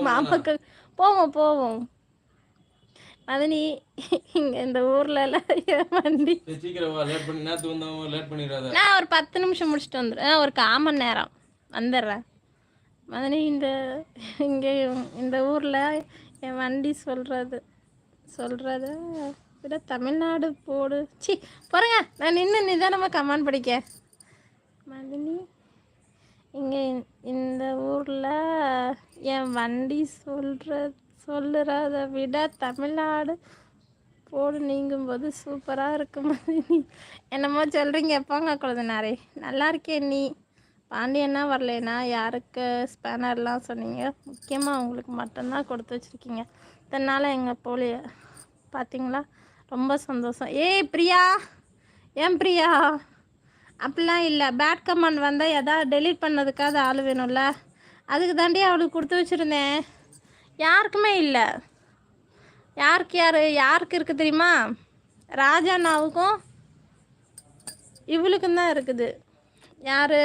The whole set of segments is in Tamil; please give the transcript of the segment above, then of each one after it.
மாமாக்கு போவோம் போவோம். மதனி இங்கே இந்த ஊர்லலாம் வண்டி நான் ஒரு 10 நிமிஷம் முடிச்சுட்டு வந்துடுறேன். ஒரு 1/4 மணி நேரம் வந்துடுறேன். மதனி இங்கே இந்த ஊரில் என் வண்டி சொல்கிறத விட தமிழ்நாடு போடு. சி போகிறேங்க. நான் நிதானமாக கமெண்ட் படிக்க. மதனி இங்கே இந்த ஊரில் என் வண்டி சொல்லுறத விட தமிழ்நாடு போடு நீங்கும்போது சூப்பராக இருக்கு மதனி. என்னமோ சொல்கிறீங்க. எப்போங்க குழந்தைனாரே நல்லா இருக்கேன். நீ பாண்டியன்னா வரலேன்னா யாருக்கு ஸ்பேனர்லாம் சொன்னீங்க? முக்கியமாக உங்களுக்கு மட்டும்தான் கொடுத்து வச்சுருக்கீங்க. இதனால் எங்கள் போலி பார்த்தீங்களா? ரொம்ப சந்தோஷம். ஏய் பிரியா, ஏன் பிரியா அப்படிலாம் இல்லை. பேட் கமெண்ட் வந்தால் எதாவது டெலீட் பண்ணதுக்காக ஆள் வேணும்ல, அதுக்கு தாண்டி அவளுக்கு கொடுத்து வச்சுருந்தேன். யாருக்குமே இல்லை. யாருக்கு இருக்குது தெரியுமா? ராஜாண்ணாவுக்கும் இவளுக்கும் தான் இருக்குது. யார்?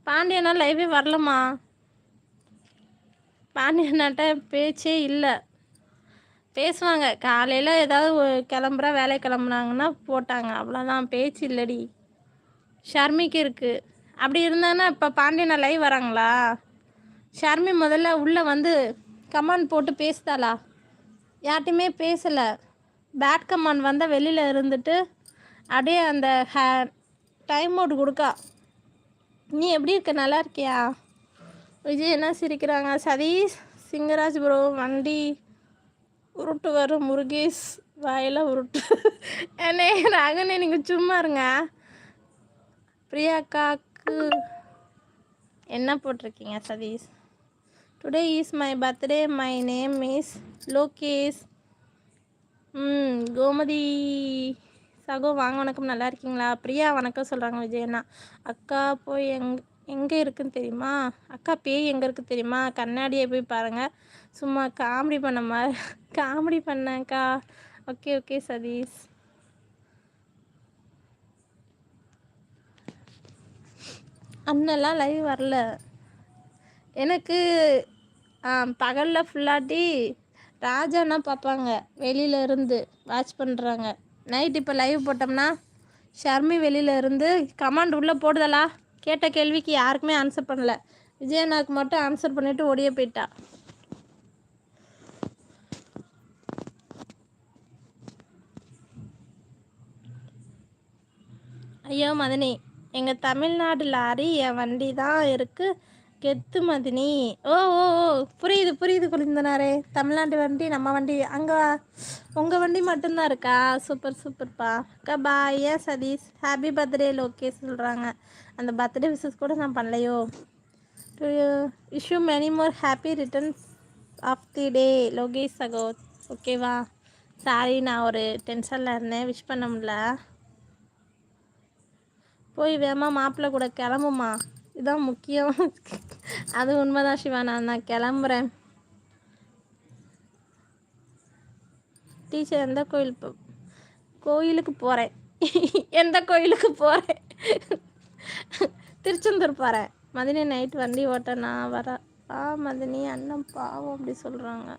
பாண்டியனா லைவே வரலம்மா. பாண்டியனாட்ட பேச்சே இல்லை. பேசுவாங்க காலையில் ஏதாவது வேலை கிளம்புனாங்கன்னா போட்டாங்க, அவ்வளோதான். பேச்சு இல்லடி. ஷர்மிக்கு இருக்குது. அப்படி இருந்தாங்கன்னா இப்போ பாண்டியனா லைவ் வராங்களா? ஷர்மி முதல்ல உள்ளே வந்து கமெண்ட் போட்டு பேசுதாளா? யார்ட்டையுமே பேசலை. பேட் கமெண்ட் வந்தால் வெளியில் இருந்துட்டு அப்படியே அந்த டைம் அவுட் கொடுக்கா. நீ எப்படி இருக்க? நல்லா இருக்கியா? விஜய் என்ன சிரிக்கிறாங்க? சதீஷ் சிங்கராஜ் ப்ரோ வண்டி உருட்டு வரும். முருகேஷ் வாயில் உருட்டு. என்னே ராகனே நீங்கள் சும்மா இருங்க. பிரியாக்காக்கு என்ன போட்டிருக்கீங்க Sathish? Today is my birthday. My name is Lokesh. Gomathi சகோ வாங்க வணக்கம். நல்லா இருக்கீங்களா? பிரியா வணக்கம் சொல்கிறாங்க. விஜயண்ணா அக்கா போய் எங்கே இருக்குன்னு தெரியுமா? அக்கா பேய் எங்கே இருக்குது தெரியுமா? கண்ணாடியை போய் பாருங்கள். சும்மா காமெடி பண்ணேன்க்கா. ஓகே சதீஷ். அண்ணெல்லாம் லைவ் வரல எனக்கு. பகலில் ஃபுல்லாட்டி ராஜாண்ணா பார்ப்பாங்க, வெளியில் இருந்து வாட்ச் பண்ணுறாங்க. நைட் இப்போ லைவ் போட்டோம்னா ஷர்மி வெளியில் இருந்து கமெண்ட் உள்ளே போடுதலா? கேட்ட கேள்விக்கு யாருக்குமே ஆன்சர் பண்ணல. விஜயண்ணாவுக்கு மட்டும் ஆன்சர் பண்ணிவிட்டு ஓடியே போயிட்டா. ஐயோ மதனி, எங்கள் தமிழ்நாடு லாரி என் வண்டி தான் இருக்குது. கெத்து மதினி. ஓ புரியுது குளிந்தனாரே. தமிழ்நாட்டு வண்டி நம்ம வண்டி. அங்கே உங்கள் வண்டி மட்டும்தான் இருக்கா? சூப்பர்ப்பா. அக்கா பாய். ஏன் சதீஷ் ஹாப்பி பர்த்டே லோகேஷ் சொல்கிறாங்க. அந்த பர்த்டே விஷஸ் கூட நான் பண்ணலையோ? To wish you many more happy returns of the day Lokesh சகோ. ஓகேவா? சாரி, நான் ஒரு டென்ஷனில் இருந்தேன், விஷ் பண்ண முடியல. போய் வேமா மாப்பிள்ளை கூட கிளம்புமா, இதுதான் முக்கியம். அது உண்மைதான் சிவா. நான் கிளம்புறேன். டீச்சர் எந்த கோயிலுக்கு போகிறேன். எந்த கோயிலுக்கு போகிறேன்? திருச்செந்தூர் போகிறேன். மதினி நைட் வண்டி ஓட்ட நான் மதினி அண்ணன் பாவம் அப்படி சொல்கிறாங்க.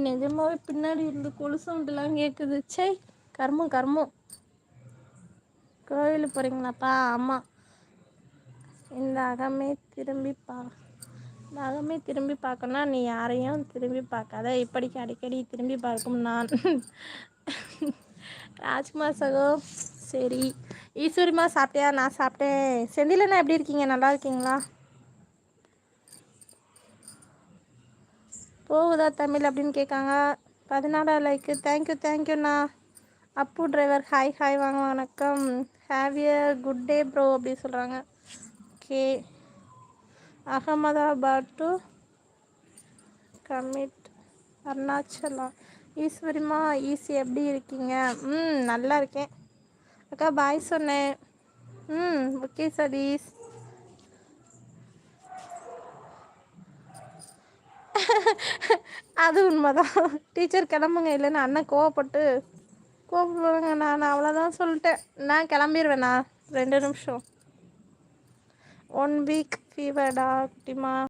நிஜமாவே பின்னாடி இருந்து கொலு சவுண்டெலாம் கேட்குது. சை கர்மம். கோயிலுக்கு போகிறீங்களாப்பா? ஆமாம். இந்த அகமே திரும்பி பார்க்கணும்னா நீ யாரையும் திரும்பி பார்க்காத. இப்படிக்கு அடிக்கடி திரும்பி பார்க்கும் நான். ராஜ்குமார் சகோ சரி. ஈஸ்வரிமா சாப்பிட்டியா? நான் சாப்பிட்டேன். செந்திலண்ணா எப்படி இருக்கீங்க? நல்லா இருக்கீங்களா? போகுதா தமிழ் அப்படின்னு கேட்காங்க. 14 லைக்கு. தேங்க்யூண்ணா. அப்பு டிரைவர் ஹாய் வாங்க வணக்கம். Have a good day bro அப்படி சொல்கிறாங்க. ஓகே. அகமதாபாத் டு கமிட் அருணாச்சலா. ஈஸ்வரிமா ஈஸி எப்படி இருக்கீங்க? நல்லா இருக்கேன் அக்கா. பாய் சொன்னேன். ஓகே சதீஷ். அது உண்மைதான். டீச்சர் கிளம்புங்க, இல்லைன்னு அண்ணன் கோவப்படுவாங்க. நான் அவ்வளோதான் சொல்லிட்டேன். நான் கிளம்பிடுவேண்ணா. 2 நிமிஷம். 1 வீக் ஃபீவர்டா குட்டிமா.